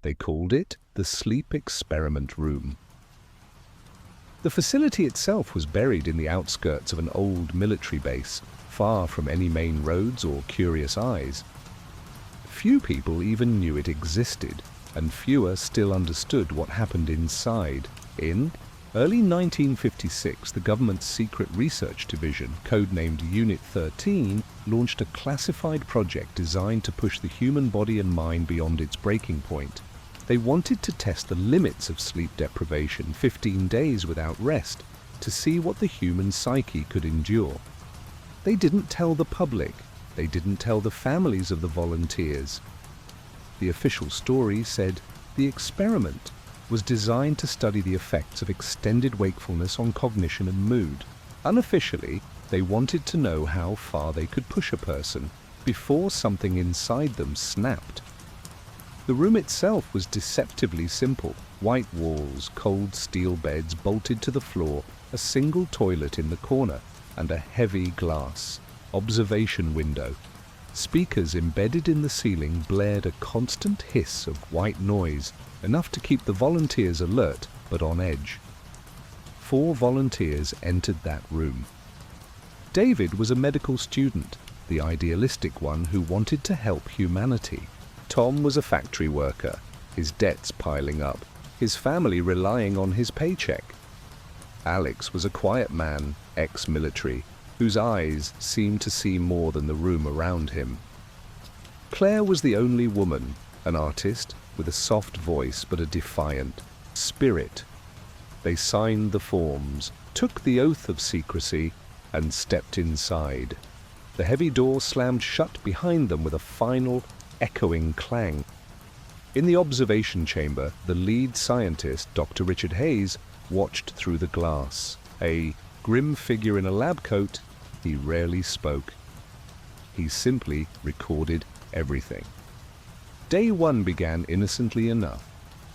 They called it the Sleep Experiment Room. The facility itself was buried in the outskirts of an old military base, far from any main roads or curious eyes. Few people even knew it existed, and fewer still understood what happened inside. In early 1956, the government's Secret Research Division, codenamed Unit 13, launched a classified project designed to push the human body and mind beyond its breaking point. They wanted to test the limits of sleep deprivation, 15 days without rest, to see what the human psyche could endure. They didn't tell the public. They didn't tell the families of the volunteers. The official story said the experiment was designed to study the effects of extended wakefulness on cognition and mood. Unofficially, they wanted to know how far they could push a person before something inside them snapped. The room itself was deceptively simple. White walls, cold steel beds bolted to the floor, a single toilet in the corner, and a heavy glass observation window. Speakers embedded in the ceiling blared a constant hiss of white noise, enough to keep the volunteers alert but on edge. 4 volunteers entered that room. David was a medical student, the idealistic one who wanted to help humanity. Tom was a factory worker, his debts piling up, his family relying on his paycheck. Alex was a quiet man, ex-military, whose eyes seemed to see more than the room around him. Claire was the only woman, an artist with a soft voice but a defiant spirit. They signed the forms, took the oath of secrecy, and stepped inside. The heavy door slammed shut behind them with a final, echoing clang. In the observation chamber, the lead scientist, Dr. Richard Hayes, watched through the glass. A grim figure in a lab coat, he rarely spoke. He simply recorded everything. Day 1 began innocently enough.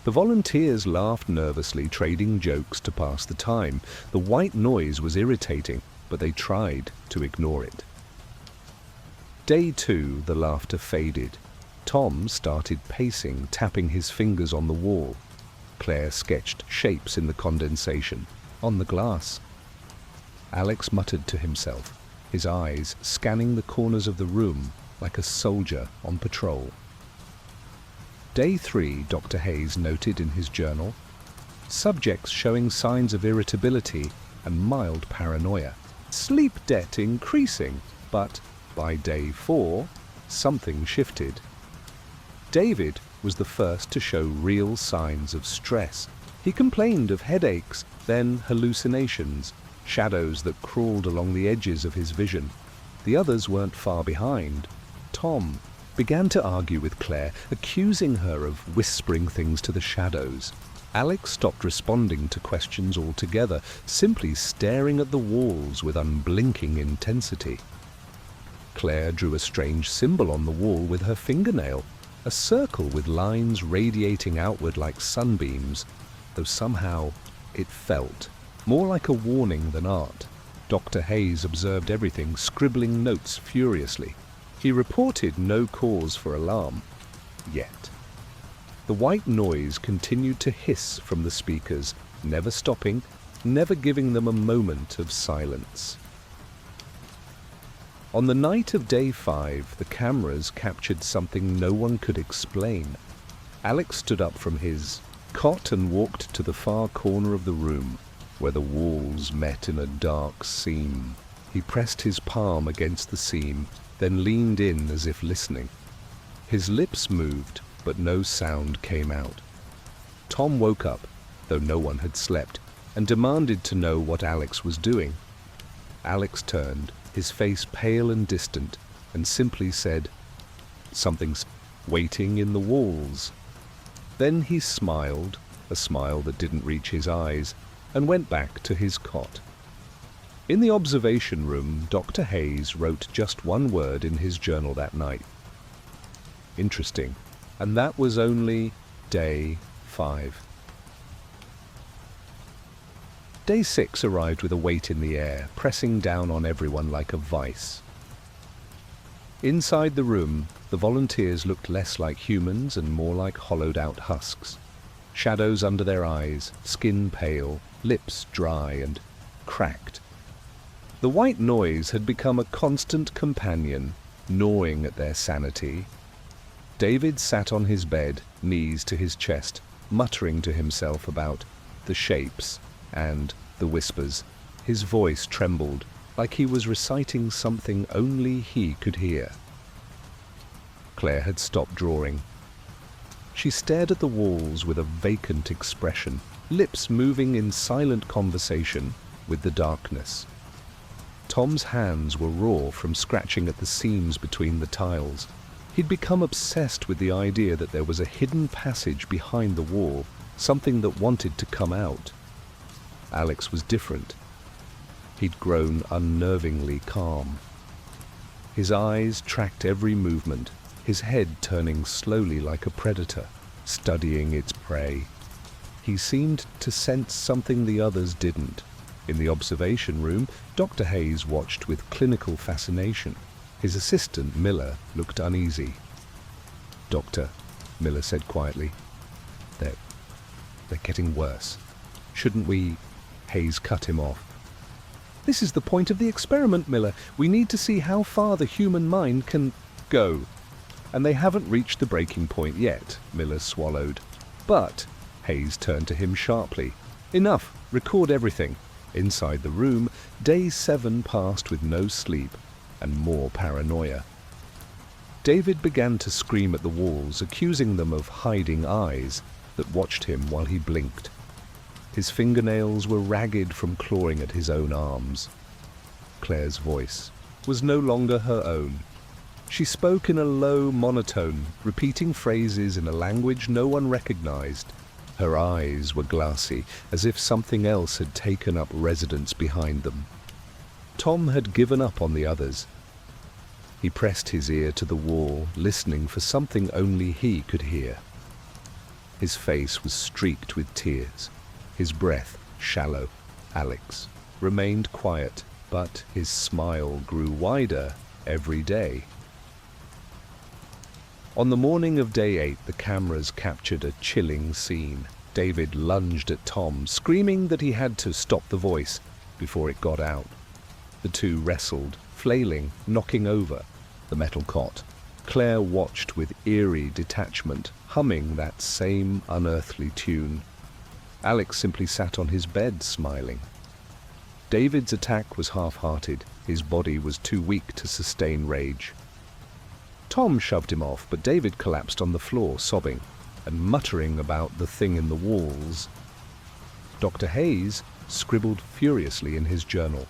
The volunteers laughed nervously, trading jokes to pass the time. The white noise was irritating, but they tried to ignore it. Day 2, the laughter faded. Tom started pacing, tapping his fingers on the wall. Claire sketched shapes in the condensation, on the glass. Alex muttered to himself, his eyes scanning the corners of the room like a soldier on patrol. Day 3, Dr. Hayes noted in his journal, subjects showing signs of irritability and mild paranoia. Sleep debt increasing, but by day 4, something shifted. David was the first to show real signs of stress. He complained of headaches, then hallucinations, shadows that crawled along the edges of his vision. The others weren't far behind. Tom began to argue with Claire, accusing her of whispering things to the shadows. Alex stopped responding to questions altogether, simply staring at the walls with unblinking intensity. Claire drew a strange symbol on the wall with her fingernail, a circle with lines radiating outward like sunbeams, though somehow it felt more like a warning than art. Dr. Hayes observed everything, scribbling notes furiously. He reported no cause for alarm, yet. The white noise continued to hiss from the speakers, never stopping, never giving them a moment of silence. On the night of day 5, the cameras captured something no one could explain. Alex stood up from his cot and walked to the far corner of the room, where the walls met in a dark seam. He pressed his palm against the seam, then leaned in as if listening. His lips moved, but no sound came out. Tom woke up, though no one had slept, and demanded to know what Alex was doing. Alex turned, his face pale and distant, and simply said, "Something's waiting in the walls." Then he smiled, a smile that didn't reach his eyes, and went back to his cot. In the observation room, Dr. Hayes wrote just one word in his journal that night. Interesting. And that was only day 5. Day 6 arrived with a weight in the air, pressing down on everyone like a vice. Inside the room, the volunteers looked less like humans and more like hollowed-out husks. Shadows under their eyes, skin pale, lips dry and cracked. The white noise had become a constant companion, gnawing at their sanity. David sat on his bed, knees to his chest, muttering to himself about the shapes and the whispers. His voice trembled, like he was reciting something only he could hear. Claire had stopped drawing. She stared at the walls with a vacant expression, lips moving in silent conversation with the darkness. Tom's hands were raw from scratching at the seams between the tiles. He'd become obsessed with the idea that there was a hidden passage behind the wall, something that wanted to come out. Alex was different. He'd grown unnervingly calm. His eyes tracked every movement, his head turning slowly like a predator, studying its prey. He seemed to sense something the others didn't. In the observation room, Dr. Hayes watched with clinical fascination. His assistant, Miller, looked uneasy. "Doctor," Miller said quietly, they're getting worse. Shouldn't we—" Hayes cut him off. "This is the point of the experiment, Miller. We need to see how far the human mind can go. And they haven't reached the breaking point yet," Miller swallowed. "But," Hayes turned to him sharply, "enough. Record everything." Inside the room, day 7 passed with no sleep and more paranoia. David began to scream at the walls, accusing them of hiding eyes that watched him while he blinked. His fingernails were ragged from clawing at his own arms. Claire's voice was no longer her own. She spoke in a low monotone, repeating phrases in a language no one recognized. Her eyes were glassy, as if something else had taken up residence behind them. Tom had given up on the others. He pressed his ear to the wall, listening for something only he could hear. His face was streaked with tears, his breath shallow. Alex remained quiet, but his smile grew wider every day. On the morning of day 8, the cameras captured a chilling scene. David lunged at Tom, screaming that he had to stop the voice before it got out. The two wrestled, flailing, knocking over the metal cot. Claire watched with eerie detachment, humming that same unearthly tune. Alex simply sat on his bed, smiling. David's attack was half-hearted. His body was too weak to sustain rage. Tom shoved him off, but David collapsed on the floor, sobbing and muttering about the thing in the walls. Dr. Hayes scribbled furiously in his journal.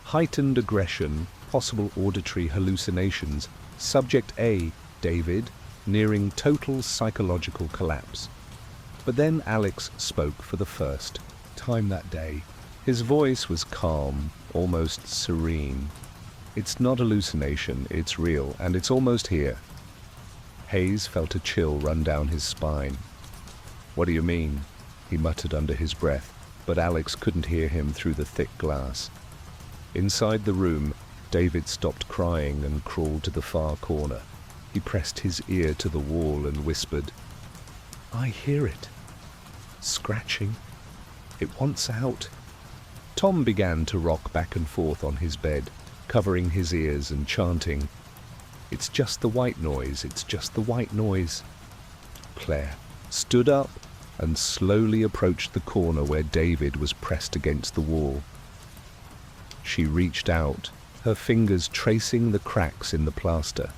Heightened aggression, possible auditory hallucinations. Subject A, David, nearing total psychological collapse. But then Alex spoke for the first time that day. His voice was calm, almost serene. "It's not hallucination, it's real, and it's almost here." Hayes felt a chill run down his spine. "What do you mean?" he muttered under his breath, but Alex couldn't hear him through the thick glass. Inside the room, David stopped crying and crawled to the far corner. He pressed his ear to the wall and whispered, "I hear it. Scratching. It wants out." Tom began to rock back and forth on his bed, covering his ears and chanting, "It's just the white noise, it's just the white noise." Claire stood up and slowly approached the corner where David was pressed against the wall. She reached out, her fingers tracing the cracks in the plaster.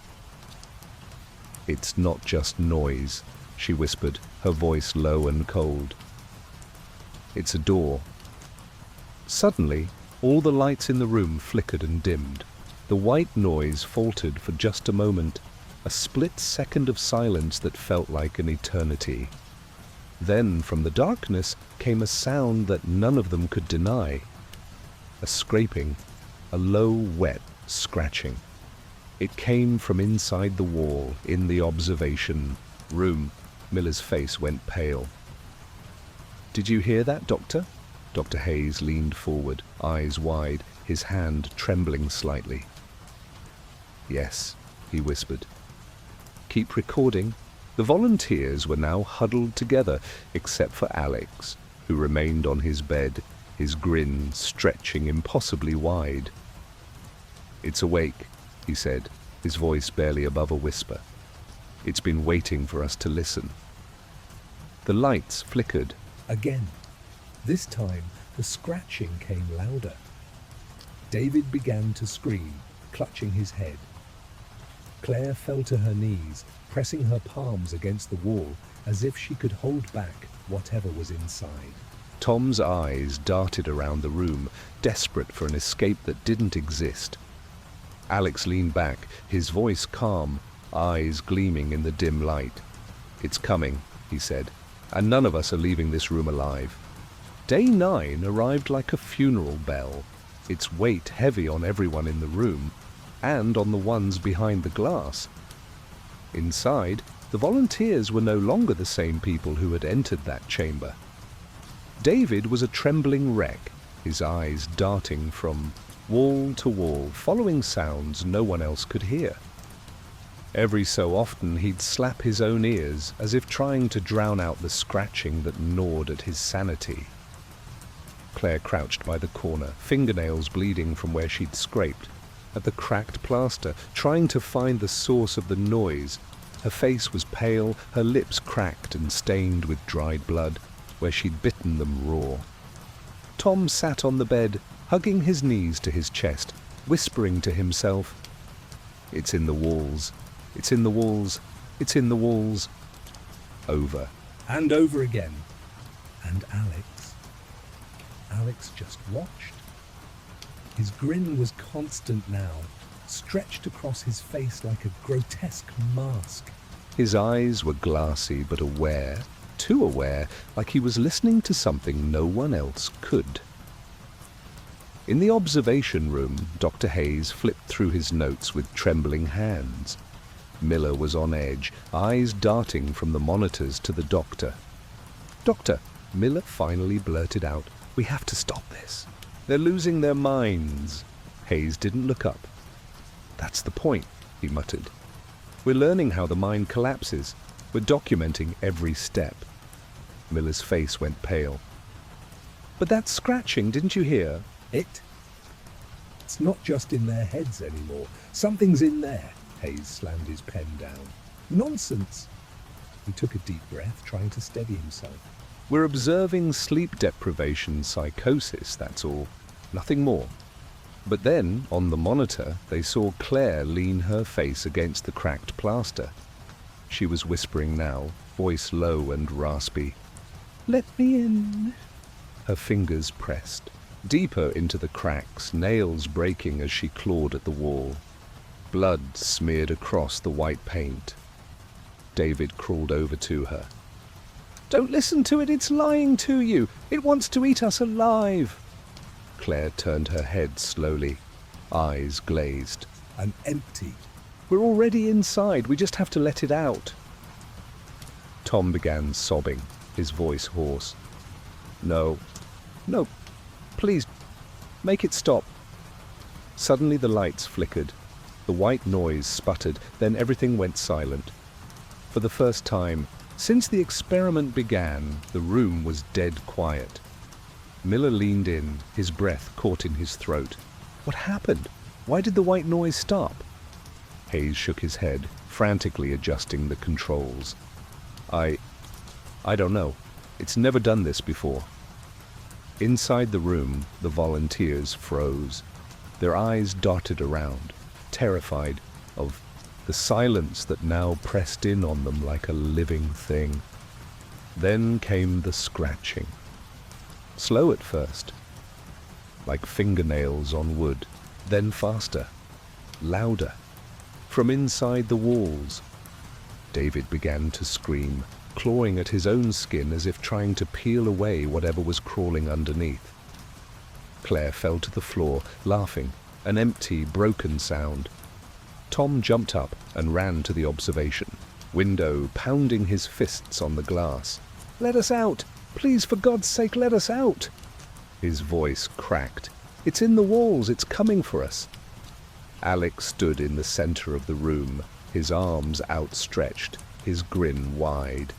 "It's not just noise," she whispered, her voice low and cold. "It's a door." Suddenly, all the lights in the room flickered and dimmed. The white noise faltered for just a moment, a split second of silence that felt like an eternity. Then, from the darkness, came a sound that none of them could deny. A scraping, a low, wet scratching. It came from inside the wall, in the observation room. Miller's face went pale. "Did you hear that, Doctor?" Dr. Hayes leaned forward, eyes wide, his hand trembling slightly. "Yes," he whispered. "Keep recording." The volunteers were now huddled together, except for Alex, who remained on his bed, his grin stretching impossibly wide. "It's awake," he said, his voice barely above a whisper. "It's been waiting for us to listen." The lights flickered. Again. This time, the scratching came louder. David began to scream, clutching his head. Claire fell to her knees, pressing her palms against the wall as if she could hold back whatever was inside. Tom's eyes darted around the room, desperate for an escape that didn't exist. Alex leaned back, his voice calm, eyes gleaming in the dim light. "It's coming," he said, "and none of us are leaving this room alive." Day 9 arrived like a funeral bell, its weight heavy on everyone in the room, and on the ones behind the glass. Inside, the volunteers were no longer the same people who had entered that chamber. David was a trembling wreck, his eyes darting from wall to wall, following sounds no one else could hear. Every so often he'd slap his own ears, as if trying to drown out the scratching that gnawed at his sanity. Claire crouched by the corner, fingernails bleeding from where she'd scraped, at the cracked plaster, trying to find the source of the noise. Her face was pale, her lips cracked and stained with dried blood, where she'd bitten them raw. Tom sat on the bed, hugging his knees to his chest, whispering to himself, "It's in the walls, it's in the walls, it's in the walls." Over. And over again. And Alex just watched. His grin was constant now, stretched across his face like a grotesque mask. His eyes were glassy but aware, too aware, like he was listening to something no one else could. In the observation room, Dr. Hayes flipped through his notes with trembling hands. Miller was on edge, eyes darting from the monitors to the doctor. "Doctor," Miller finally blurted out, "we have to stop this. They're losing their minds." Hayes didn't look up. "That's the point," he muttered. "We're learning how the mind collapses. We're documenting every step." Miller's face went pale. "But that scratching, didn't you hear?" It's not just in their heads anymore. Something's in there." Hayes slammed his pen down. "Nonsense." He took a deep breath, trying to steady himself. "We're observing sleep deprivation psychosis, that's all. Nothing more." But then, on the monitor, they saw Claire lean her face against the cracked plaster. She was whispering now, voice low and raspy. "Let me in." Her fingers pressed deeper into the cracks, nails breaking as she clawed at the wall. Blood smeared across the white paint. David crawled over to her. "Don't listen to it, it's lying to you. It wants to eat us alive." Claire turned her head slowly, eyes glazed. "I'm empty." "We're already inside, we just have to let it out." Tom began sobbing, his voice hoarse. No, please, make it stop." Suddenly the lights flickered. The white noise sputtered, then everything went silent. For the first time, since the experiment began, the room was dead quiet. Miller leaned in, his breath caught in his throat. What happened? Why did the white noise stop? Hayes shook his head, frantically adjusting the controls. I don't know. It's never done this before." Inside the room, the volunteers froze. Their eyes darted around, terrified of the silence that now pressed in on them like a living thing. Then came the scratching. Slow at first, like fingernails on wood, then faster, louder, from inside the walls. David began to scream, clawing at his own skin as if trying to peel away whatever was crawling underneath. Claire fell to the floor, laughing, an empty, broken sound. Tom jumped up and ran to the observation window, pounding his fists on the glass. "Let us out! Please, for God's sake, let us out!" His voice cracked. "It's in the walls, it's coming for us." Alex stood in the center of the room, his arms outstretched, his grin wide.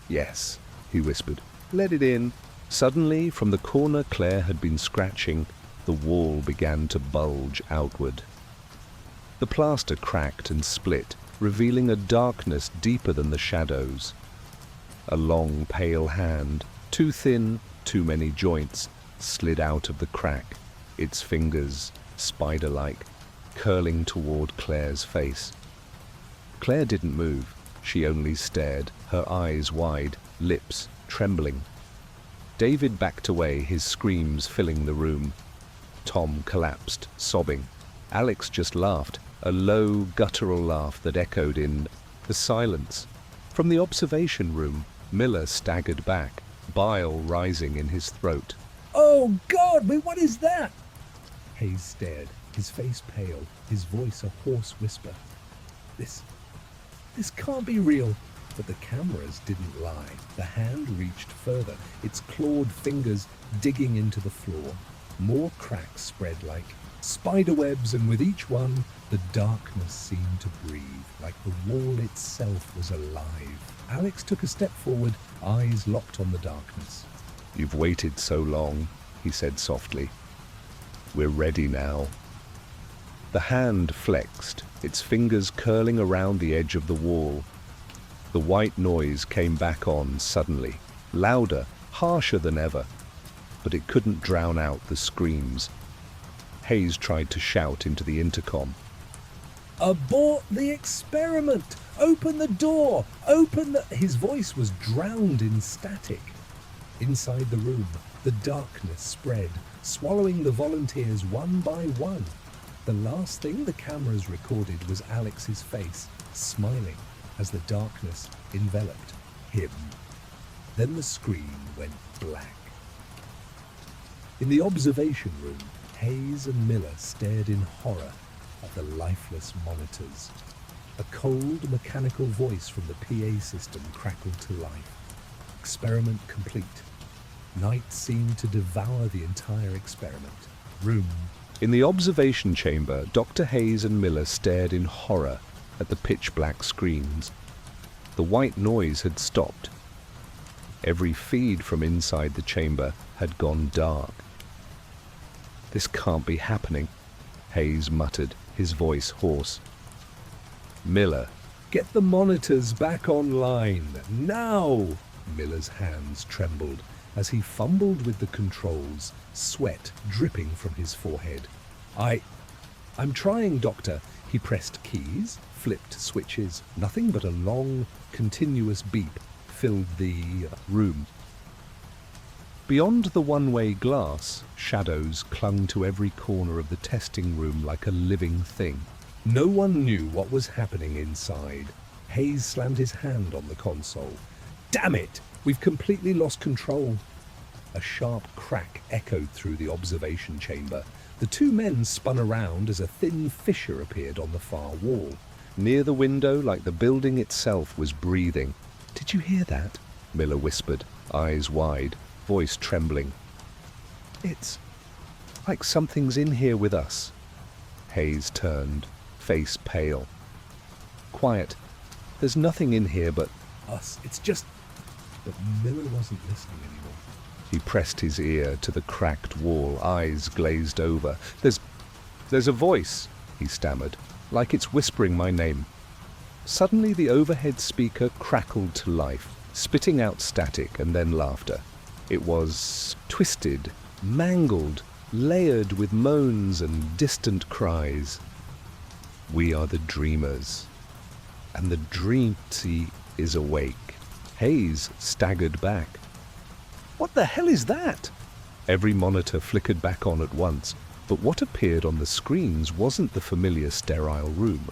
"Yes," he whispered. "Let it in." Suddenly, from the corner Claire had been scratching, the wall began to bulge outward. The plaster cracked and split, revealing a darkness deeper than the shadows. A long, pale hand, too thin, too many joints, slid out of the crack, its fingers, spider-like, curling toward Claire's face. Claire didn't move. She only stared, her eyes wide, lips trembling. David backed away, his screams filling the room. Tom collapsed, sobbing. Alex just laughed, a low, guttural laugh that echoed in the silence. From the observation room, Miller staggered back, bile rising in his throat. "Oh, God, what is that?" Hayes stared, his face pale, his voice a hoarse whisper. This can't be real." But the cameras didn't lie. The hand reached further, its clawed fingers digging into the floor. More cracks spread like spiderwebs, and with each one, the darkness seemed to breathe, like the wall itself was alive. Alex took a step forward, eyes locked on the darkness. "You've waited so long," he said softly. "We're ready now." The hand flexed, its fingers curling around the edge of the wall. The white noise came back on suddenly, louder, harsher than ever, but it couldn't drown out the screams. Hayes tried to shout into the intercom. "Abort the experiment! Open the door! Open the—" His voice was drowned in static. Inside the room, the darkness spread, swallowing the volunteers one by one. The last thing the cameras recorded was Alex's face, smiling, as the darkness enveloped him. Then the screen went black. In the observation room, Hayes and Miller stared in horror at the lifeless monitors. A cold, mechanical voice from the PA system crackled to life. Experiment complete. Night seemed to devour the entire experiment. Room. In the observation chamber, Dr. Hayes and Miller stared in horror at the pitch-black screens. The white noise had stopped. Every feed from inside the chamber had gone dark. "This can't be happening," Hayes muttered, his voice hoarse. "Miller, "Get the monitors back online, now!" Miller's hands trembled as he fumbled with the controls, sweat dripping from his forehead. I'm trying, Doctor." He pressed keys, flipped switches. Nothing but a long, continuous beep filled the room. Beyond the one-way glass, shadows clung to every corner of the testing room like a living thing. No one knew what was happening inside. Hayes slammed his hand on the console. "Damn it! We've completely lost control." A sharp crack echoed through the observation chamber. The two men spun around as a thin fissure appeared on the far wall. near the window like the building itself was breathing. "Did you hear that?" Miller whispered, eyes wide, voice trembling. "It's like something's in here with us." Hayes turned, face pale. "Quiet. There's nothing in here but "Us. It's just—" But Miller wasn't listening anymore. He pressed his ear to the cracked wall, eyes glazed over. There's a voice," he stammered, "like it's whispering my name." Suddenly the overhead speaker crackled to life, spitting out static and then laughter. It was twisted, mangled, layered with moans and distant cries. "We are the dreamers, and the dreamty is awake." Hayes staggered back. "What the hell is that?" Every monitor flickered back on at once, but what appeared on the screens wasn't the familiar sterile room.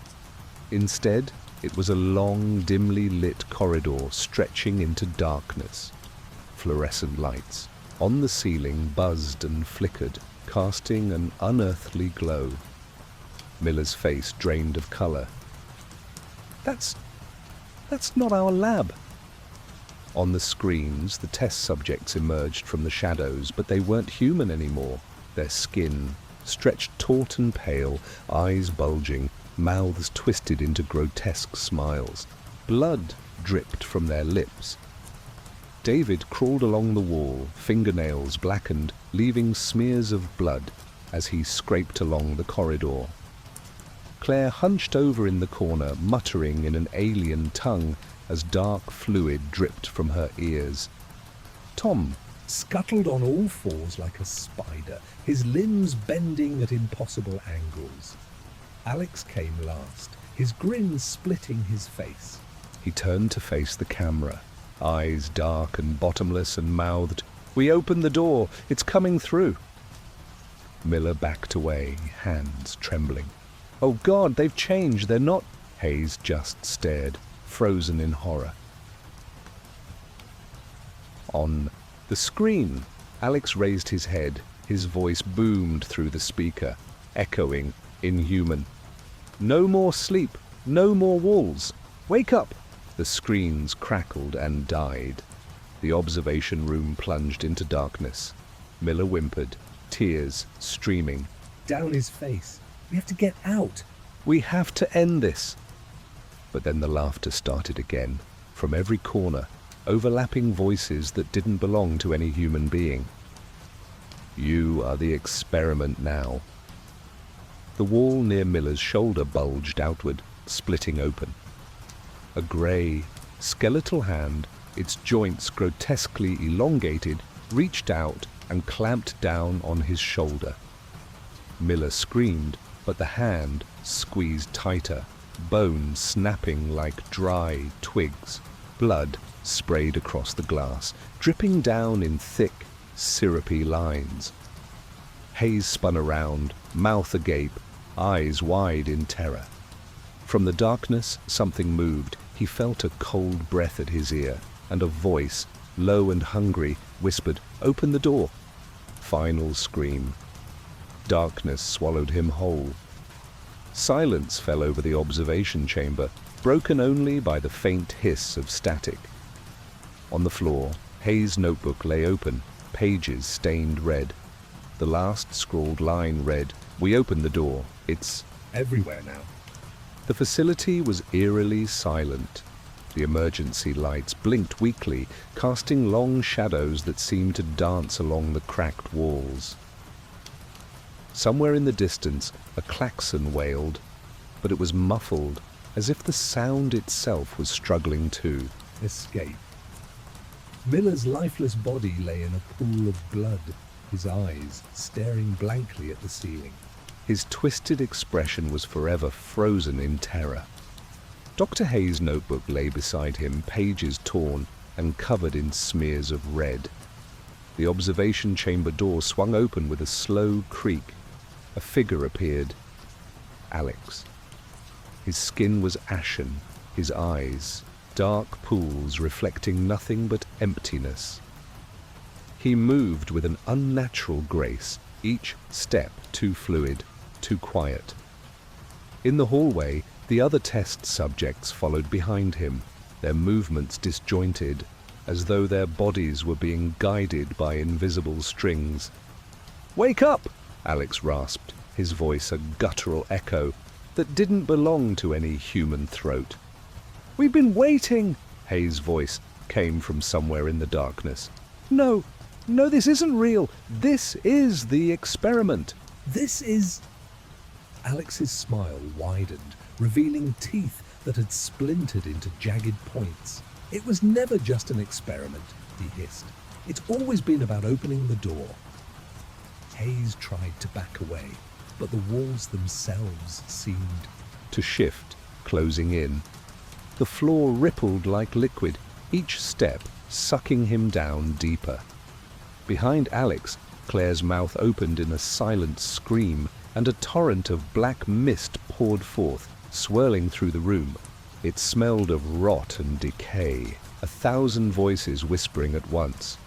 Instead, it was a long, dimly lit corridor stretching into darkness. Fluorescent lights on the ceiling buzzed and flickered, casting an unearthly glow. Miller's face drained of color. That's not our lab." On the screens, the test subjects emerged from the shadows, but they weren't human anymore. Their skin, stretched taut and pale, eyes bulging, mouths twisted into grotesque smiles. Blood dripped from their lips. David crawled along the wall, fingernails blackened, leaving smears of blood as he scraped along the corridor. Claire hunched over in the corner, muttering in an alien tongue as dark fluid dripped from her ears. Tom Scuttled on all fours like a spider, his limbs bending at impossible angles. Alex came last, his grin splitting his face. He turned to face the camera, eyes dark and bottomless, and mouthed, "We opened the door, it's coming through." Miller backed away, hands trembling. "Oh God, they've changed, they're not—" Hayes just stared, frozen in horror. On the screen, Alex raised his head, his voice boomed through the speaker, echoing, inhuman. "No more sleep, no more walls. Wake up!" The screens crackled and died. The observation room plunged into darkness. Miller whimpered, tears streaming. Down his face. We have to get out. "We have to end this." But then the laughter started again, from every corner, overlapping voices that didn't belong to any human being. "You are the experiment now." The wall near Miller's shoulder bulged outward, splitting open. A grey, skeletal hand, its joints grotesquely elongated, reached out and clamped down on his shoulder. Miller screamed, but the hand squeezed tighter, bone snapping like dry twigs. Blood sprayed across the glass, dripping down in thick, syrupy lines. Hayes spun around, mouth agape, eyes wide in terror. From the darkness, something moved. He felt a cold breath at his ear, and a voice, low and hungry, whispered, "Open the door." Final scream. Darkness swallowed him whole. Silence fell over the observation chamber, broken only by the faint hiss of static. On the floor, Hayes' notebook lay open, pages stained red. The last scrawled line read, "We opened the door. It's everywhere now." The facility was eerily silent. The emergency lights blinked weakly, casting long shadows that seemed to dance along the cracked walls. Somewhere in the distance, a klaxon wailed, but it was muffled, as if the sound itself was struggling too. Escape. Miller's lifeless body lay in a pool of blood, his eyes staring blankly at the ceiling. His twisted expression was forever frozen in terror. Dr. Hayes' notebook lay beside him, pages torn and covered in smears of red. The observation chamber door swung open with a slow creak. A figure appeared. Alex. His skin was ashen, his eyes dark pools reflecting nothing but emptiness. He moved with an unnatural grace, each step too fluid, too quiet. In the hallway, the other test subjects followed behind him, their movements disjointed, as though their bodies were being guided by invisible strings. "Wake up!" Alex rasped, his voice a guttural echo that didn't belong to any human throat. "We've been waiting!" Hayes' voice came from somewhere in the darkness. No, this isn't real. This is the experiment." "This is—" Alex's smile widened, revealing teeth that had splintered into jagged points. "It was never just an experiment," he hissed. "It's always been about opening the door." Hayes tried to back away, but the walls themselves seemed to shift, closing in. The floor rippled like liquid, each step sucking him down deeper. Behind Alex, Claire's mouth opened in a silent scream, and a torrent of black mist poured forth, swirling through the room. It smelled of rot and decay, 1,000 voices whispering at once.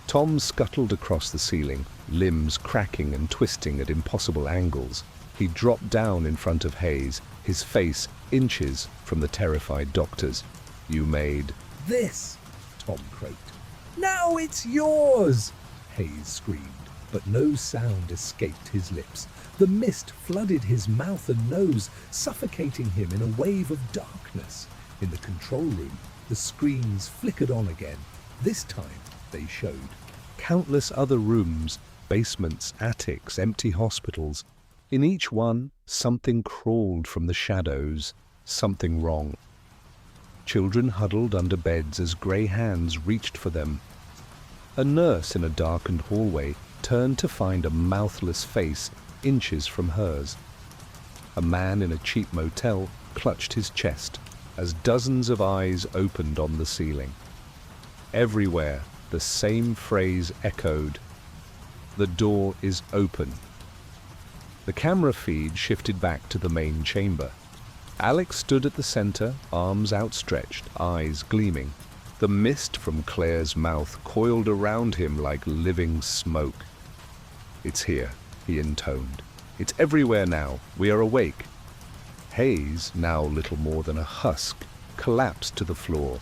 Tom scuttled across the ceiling, limbs cracking and twisting at impossible angles. He dropped down in front of Hayes, his face inches from the terrified doctors. "You made—" "This," Tom croaked. "Now it's yours!" Hayes screamed, but no sound escaped his lips. The mist flooded his mouth and nose, suffocating him in a wave of darkness. In the control room, the screens flickered on again. This time, they showed Countless other rooms, basements, attics, empty hospitals. In each one, something crawled from the shadows, something wrong. Children huddled under beds as grey hands reached for them. A nurse in a darkened hallway turned to find a mouthless face inches from hers. A man in a cheap motel clutched his chest as dozens of eyes opened on the ceiling. Everywhere, the same phrase echoed: "The door is open." The camera feed shifted back to the main chamber. Alex stood at the center, arms outstretched, eyes gleaming. The mist from Claire's mouth coiled around him like living smoke. "It's here," he intoned. "It's everywhere now. We are awake." Hayes, now little more than a husk, collapsed to the floor.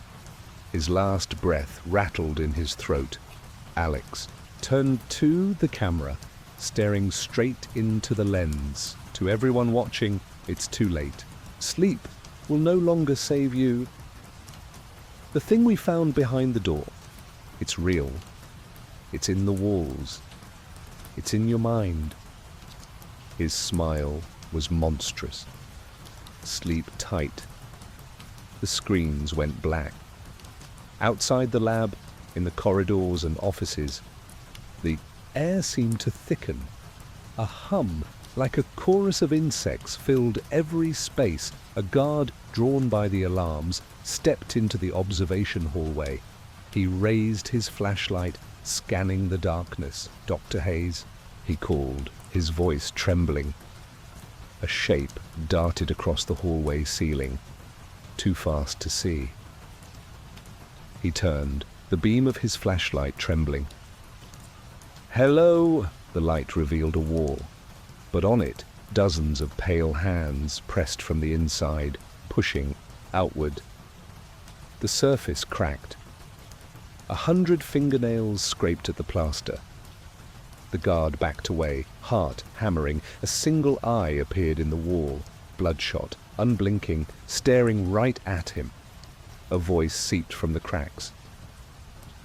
His last breath rattled in his throat. Alex turned to the camera, staring straight into the lens. To everyone watching, it's too late. Sleep will no longer save you. The thing we found behind the door, it's real. It's in the walls. It's in your mind. His smile was monstrous. Sleep tight. The screens went black. Outside the lab, in the corridors and offices, the air seemed to thicken. A hum, like a chorus of insects, filled every space. A guard, drawn by the alarms, stepped into the observation hallway. He raised his flashlight, scanning the darkness. "Dr. Hayes," he called, his voice trembling. A shape darted across the hallway ceiling, too fast to see. He turned, the beam of his flashlight trembling. "Hello!" The light revealed a wall, but on it, dozens of pale hands pressed from the inside, pushing outward. The surface cracked. 100 fingernails scraped at the plaster. The guard backed away, heart hammering. A single eye appeared in the wall, bloodshot, unblinking, staring right at him. A voice seeped from the cracks.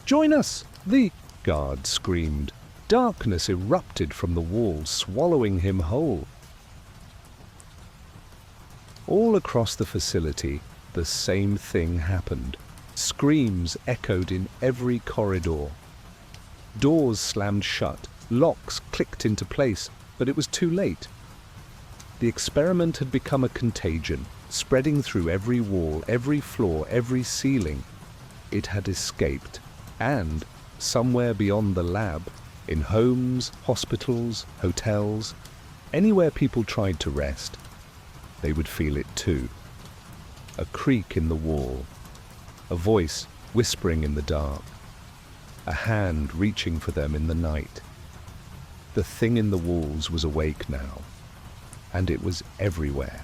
"Join us!" The guard screamed. Darkness erupted from the wall, swallowing him whole. All across the facility, the same thing happened. Screams echoed in every corridor. Doors slammed shut, locks clicked into place, but it was too late. The experiment had become a contagion, spreading through every wall, every floor, every ceiling. It had escaped, and somewhere beyond the lab, in homes, hospitals, hotels, anywhere people tried to rest, they would feel it too. A creak in the wall, a voice whispering in the dark, a hand reaching for them in the night. The thing in the walls was awake now, and it was everywhere.